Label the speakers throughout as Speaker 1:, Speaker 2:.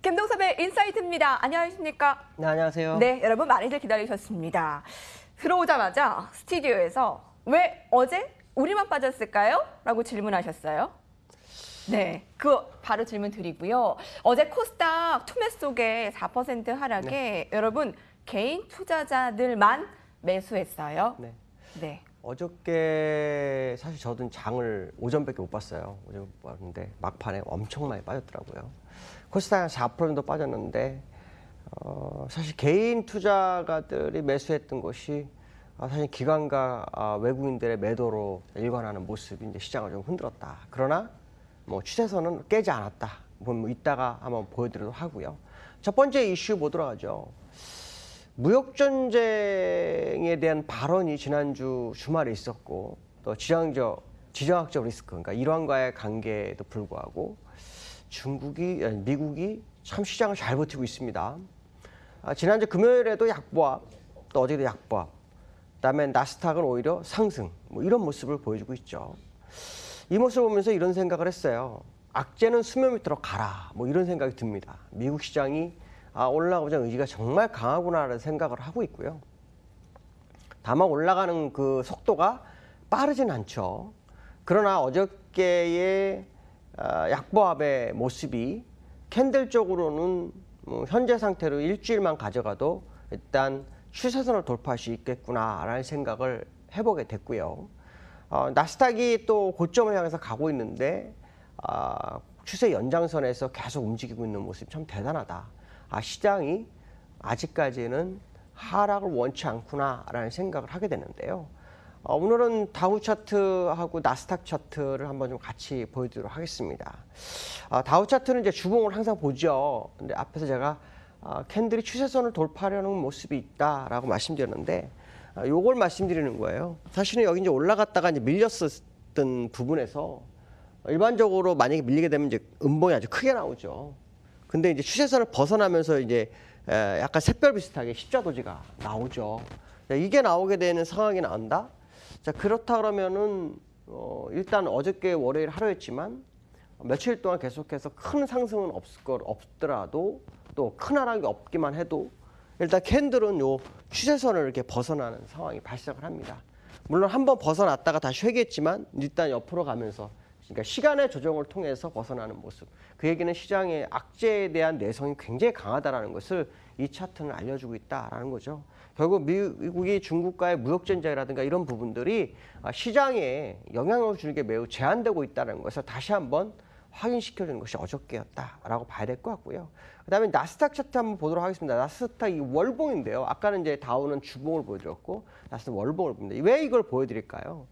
Speaker 1: 김동섭의 인사이트입니다. 안녕하십니까?
Speaker 2: 네, 안녕하세요.
Speaker 1: 네, 여러분 많이들 기다리셨습니다. 들어오자마자 스튜디오에서 왜 어제 우리만 빠졌을까요? 라고 질문하셨어요. 네, 그 바로 질문 드리고요. 어제 코스닥 투매 속에 4% 하락에
Speaker 2: 네.
Speaker 1: 여러분 개인 투자자들만 매수했어요.
Speaker 2: 네.
Speaker 1: 네.
Speaker 2: 어저께 사실 저도 장을 오전밖에 못 봤어요. 오전 못 봤는데 막판에 엄청 많이 빠졌더라고요. 코스닥 한 4% 정도 빠졌는데 사실 개인 투자가들이 매수했던 것이 사실 기관과 외국인들의 매도로 일관하는 모습이 이제 시장을 좀 흔들었다. 그러나 뭐 추세선은 깨지 않았다. 뭐 이따가 한번 보여드리도록 하고요. 첫 번째 이슈 보도록 하죠. 무역 전쟁에 대한 발언이 지난주 주말에 있었고 또 지정학적 리스크, 그러니까 이란과의 관계에도 불구하고 미국이 참 시장을 잘 버티고 있습니다. 지난주 금요일에도 약보합, 또 어제도 약보합, 그다음에 나스닥은 오히려 상승, 뭐 이런 모습을 보여주고 있죠. 이 모습을 보면서 이런 생각을 했어요. 악재는 수면 밑으로 가라, 뭐 이런 생각이 듭니다. 미국 시장이 올라가고자 의지가 정말 강하구나라는 생각을 하고 있고요. 다만 올라가는 그 속도가 빠르진 않죠. 그러나 어저께의 약보합의 모습이 캔들적으로는 현재 상태로 일주일만 가져가도 일단 추세선을 돌파할 수 있겠구나라는 생각을 해보게 됐고요. 나스닥이 또 고점을 향해서 가고 있는데 추세 연장선에서 계속 움직이고 있는 모습이 참 대단하다. 시장이 아직까지는 하락을 원치 않구나라는 생각을 하게 되는데요. 오늘은 다우 차트하고 나스닥 차트를 한번 좀 같이 보여드리도록 하겠습니다. 다우 차트는 이제 주봉을 항상 보죠. 근데 앞에서 제가 캔들이 추세선을 돌파하려는 모습이 있다라고 말씀드렸는데, 요걸 말씀드리는 거예요. 사실은 여기 이제 올라갔다가 이제 밀렸었던 부분에서 일반적으로 만약에 밀리게 되면 이제 음봉이 아주 크게 나오죠. 근데 이제 추세선을 벗어나면서 이제 약간 샛별 비슷하게 십자도지가 나오죠. 이게 나오게 되는 상황이 나온다. 자, 그렇다 그러면은 일단 어저께 월요일 하루였지만 며칠 동안 계속해서 큰 상승은 없더라도 또 큰 하락이 없기만 해도 일단 캔들은 요 추세선을 이렇게 벗어나는 상황이 발생을 합니다. 물론 한번 벗어났다가 다시 회귀했지만 일단 옆으로 가면서, 그러니까 시간의 조정을 통해서 벗어나는 모습. 그 얘기는 시장의 악재에 대한 내성이 굉장히 강하다는 것을 이 차트는 알려주고 있다라는 거죠. 결국 미국이 중국과의 무역 전쟁이라든가 이런 부분들이 시장에 영향을 주는 게 매우 제한되고 있다는 것을 다시 한번 확인시켜주는 것이 어저께였다라고 봐야 될 것 같고요. 그다음에 나스닥 차트 한번 보도록 하겠습니다. 나스닥 이 월봉인데요. 아까는 이제 다우는 주봉을 보여드렸고 나스닥 월봉을 봅니다. 왜 이걸 보여드릴까요?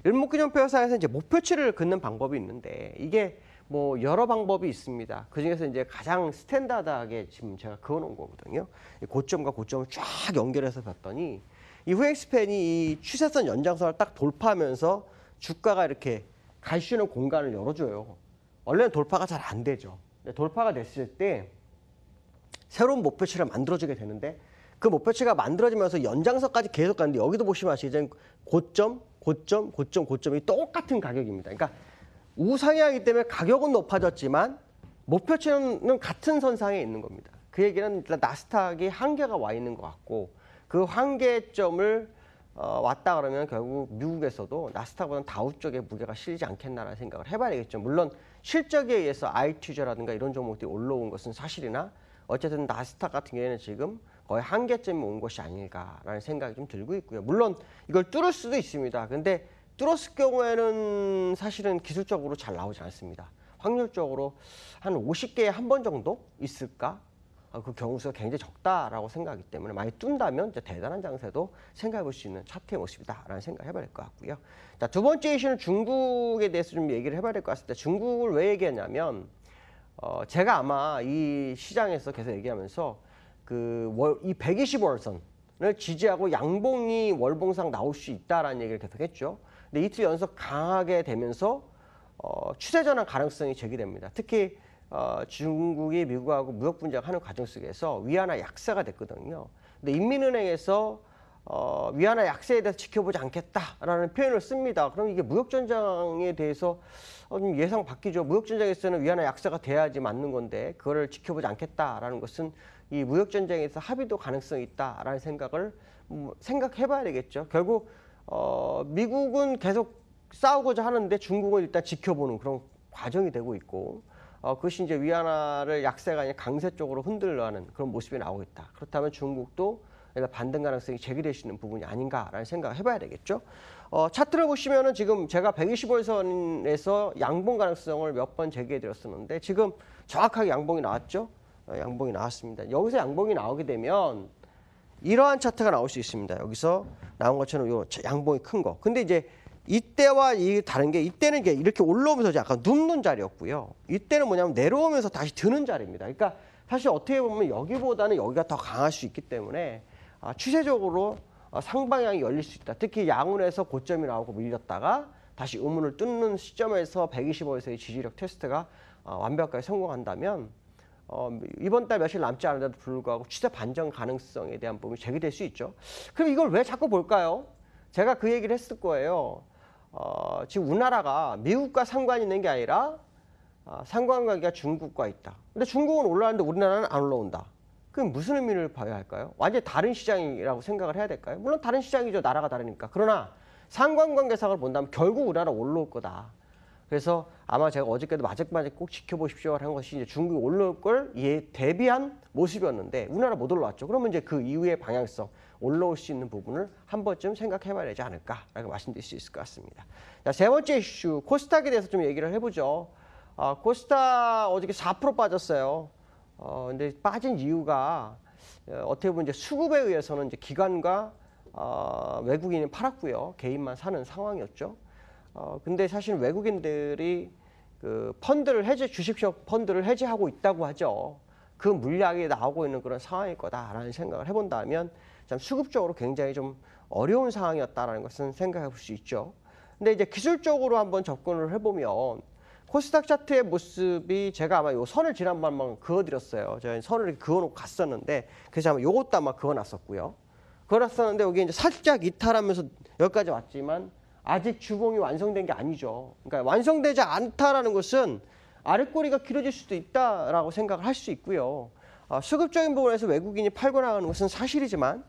Speaker 2: 일목균형표상에서 이제 목표치를 긋는 방법이 있는데 이게 뭐 여러 방법이 있습니다. 그 중에서 이제 가장 스탠다드하게 지금 제가 그어놓은 거거든요. 고점과 고점을 쫙 연결해서 봤더니 이 후행스팬이 이 추세선 연장선을 딱 돌파하면서 주가가 이렇게 갈 수 있는 공간을 열어줘요. 원래는 돌파가 잘 안 되죠. 돌파가 됐을 때 새로운 목표치를 만들어주게 되는데 그 목표치가 만들어지면서 연장선까지 계속 가는데 여기도 보시면 아시겠지만 고점이 똑같은 가격입니다. 그러니까 우상향이기 때문에 가격은 높아졌지만 목표치는 같은 선상에 있는 겁니다. 그 얘기는 일단 나스닥이 한계가 와 있는 것 같고 그 한계점을 왔다 그러면 결국 미국에서도 나스닥보다는 다우 쪽에 무게가 실리지 않겠나라는 생각을 해봐야 되겠죠. 물론 실적에 의해서 IT주라든가 이런 종목들이 올라온 것은 사실이나 어쨌든 나스닥 같은 경우에는 지금 거의 한계점에 온 것이 아닐까라는 생각이 좀 들고 있고요. 물론 이걸 뚫을 수도 있습니다. 근데 뚫었을 경우에는 사실은 기술적으로 잘 나오지 않습니다. 확률적으로 한 50개에 한 번 정도 있을까? 그 경우수가 굉장히 적다라고 생각하기 때문에 많이 뚫는다면 이제 대단한 장세도 생각해 볼 수 있는 차트의 모습이다라는 생각을 해봐야 될 것 같고요. 자, 두 번째 이슈는 중국에 대해서 좀 얘기를 해봐야 될 것 같습니다. 중국을 왜 얘기하냐면 제가 아마 이 시장에서 계속 얘기하면서 이 120월선을 지지하고 양봉이 월봉상 나올 수 있다라는 얘기를 계속 했죠. 근데 이틀 연속 강하게 되면서 추세 전환 가능성이 제기됩니다. 특히 중국이 미국하고 무역 분쟁하는 과정 속에서 위안화 약세가 됐거든요. 근데 인민은행에서 위안화 약세에 대해서 지켜보지 않겠다라는 표현을 씁니다. 그럼 이게 무역전장에 대해서 좀 예상 바뀌죠. 무역전장에서는 위안화 약세가 돼야지 맞는 건데 그거를 지켜보지 않겠다라는 것은 이 무역전쟁에서 합의도 가능성이 있다라는 생각을 생각해봐야 되겠죠. 결국 미국은 계속 싸우고자 하는데 중국은 일단 지켜보는 그런 과정이 되고 있고 그것이 이제 위안화를 약세가 아니라 강세 쪽으로 흔들려하는 그런 모습이 나오고 있다. 그렇다면 중국도 반등 가능성이 제기될 수 있는 부분이 아닌가라는 생각을 해봐야 되겠죠. 차트를 보시면은 지금 제가 125일선에서 양봉 가능성을 몇 번 제기해 드렸었는데 지금 정확하게 양봉이 나왔죠. 양봉이 나왔습니다. 여기서 양봉이 나오게 되면 이러한 차트가 나올 수 있습니다. 여기서 나온 것처럼 요 양봉이 큰 거. 근데 이제 이때와 이 다른 게 이때는 이렇게 올라오면서 약간 눕는 자리였고요. 이때는 뭐냐면 내려오면서 다시 드는 자리입니다. 그러니까 사실 어떻게 보면 여기보다는 여기가 더 강할 수 있기 때문에 추세적으로 상방향이 열릴 수 있다. 특히 양운에서 고점이 나오고 밀렸다가 다시 음운을 뚫는 시점에서 125에서의 지지력 테스트가 완벽하게 성공한다면 이번 달 며칠 남지 않은데도 불구하고 추세 반전 가능성에 대한 부분이 제기될 수 있죠. 그럼 이걸 왜 자꾸 볼까요? 제가 그 얘기를 했을 거예요. 지금 우리나라가 미국과 상관이 있는 게 아니라 상관관계가 중국과 있다. 근데 중국은 올라왔는데 우리나라는 안 올라온다. 그럼 무슨 의미를 봐야 할까요? 완전히 다른 시장이라고 생각을 해야 될까요? 물론 다른 시장이죠. 나라가 다르니까. 그러나 상관관계상을 본다면 결국 우리나라 올라올 거다. 그래서 아마 제가 어저께도 마지막에 꼭 지켜보십시오 한 것이 이제 중국이 올라올 걸 대비한 모습이었는데 우리나라 못 올라왔죠. 그러면 이제 그 이후의 방향성, 올라올 수 있는 부분을 한 번쯤 생각해봐야 되지 않을까라고 말씀드릴 수 있을 것 같습니다. 자, 세 번째 이슈, 코스닥에 대해서 좀 얘기를 해보죠. 코스닥 어저께 4% 빠졌어요. 근데 빠진 이유가 어떻게 보면 이제 수급에 의해서는 이제 기관과 외국인이 팔았고요. 개인만 사는 상황이었죠. 근데 사실 외국인들이 그 펀드를 주식 펀드를 해지하고 있다고 하죠. 그 물량이 나오고 있는 그런 상황일 거다라는 생각을 해본다면 참 수급적으로 굉장히 좀 어려운 상황이었다라는 것은 생각해 볼 수 있죠. 근데 이제 기술적으로 한번 접근을 해보면 코스닥 차트의 모습이 제가 아마 요 선을 지난번만 그어드렸어요. 제가 선을 그어놓고 갔었는데 그래서 아마 요것도 아마 그어놨었고요. 그어놨었는데 여기 이제 살짝 이탈하면서 여기까지 왔지만 아직 주봉이 완성된 게 아니죠. 그러니까 완성되지 않다라는 것은 아랫꼬리가 길어질 수도 있다라고 생각을 할 수 있고요. 수급적인 부분에서 외국인이 팔고 나가는 것은 사실이지만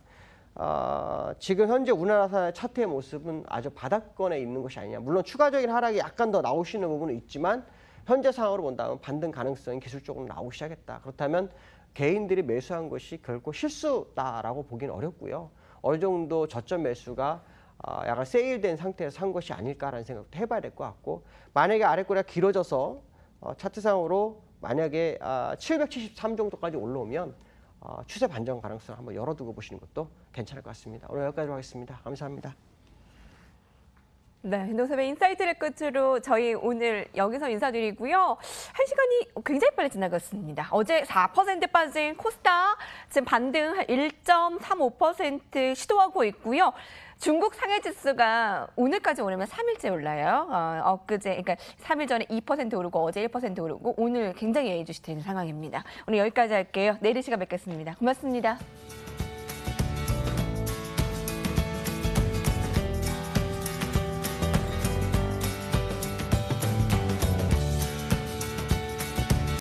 Speaker 2: 지금 현재 우리나라 차트의 모습은 아주 바닥권에 있는 것이 아니냐. 물론 추가적인 하락이 약간 더 나올 수 있는 부분은 있지만 현재 상황으로 본다면 반등 가능성이 기술적으로 나오기 시작했다. 그렇다면 개인들이 매수한 것이 결코 실수다라고 보기는 어렵고요. 어느 정도 저점 매수가 약간 세일된 상태에서 산 것이 아닐까라는 생각도 해봐야 될 것 같고 만약에 아랫꼬리가 길어져서 차트상으로 만약에 773 정도까지 올라오면 추세 반전 가능성을 한번 열어두고 보시는 것도 괜찮을 것 같습니다. 오늘 여기까지로 하겠습니다. 감사합니다.
Speaker 1: 네, 인도섭의 인사이트를 끝으로 저희 오늘 여기서 인사드리고요. 한 시간이 굉장히 빨리 지나갔습니다. 어제 4% 빠진 코스닥 지금 반등 1.35% 시도하고 있고요. 중국 상해지수가 오늘까지 오르면 3일째 올라요. 엊그제, 그러니까 3일 전에 2% 오르고 어제 1% 오르고 오늘 굉장히 예의주시되는 상황입니다. 오늘 여기까지 할게요. 내일 이 시간 뵙겠습니다. 고맙습니다.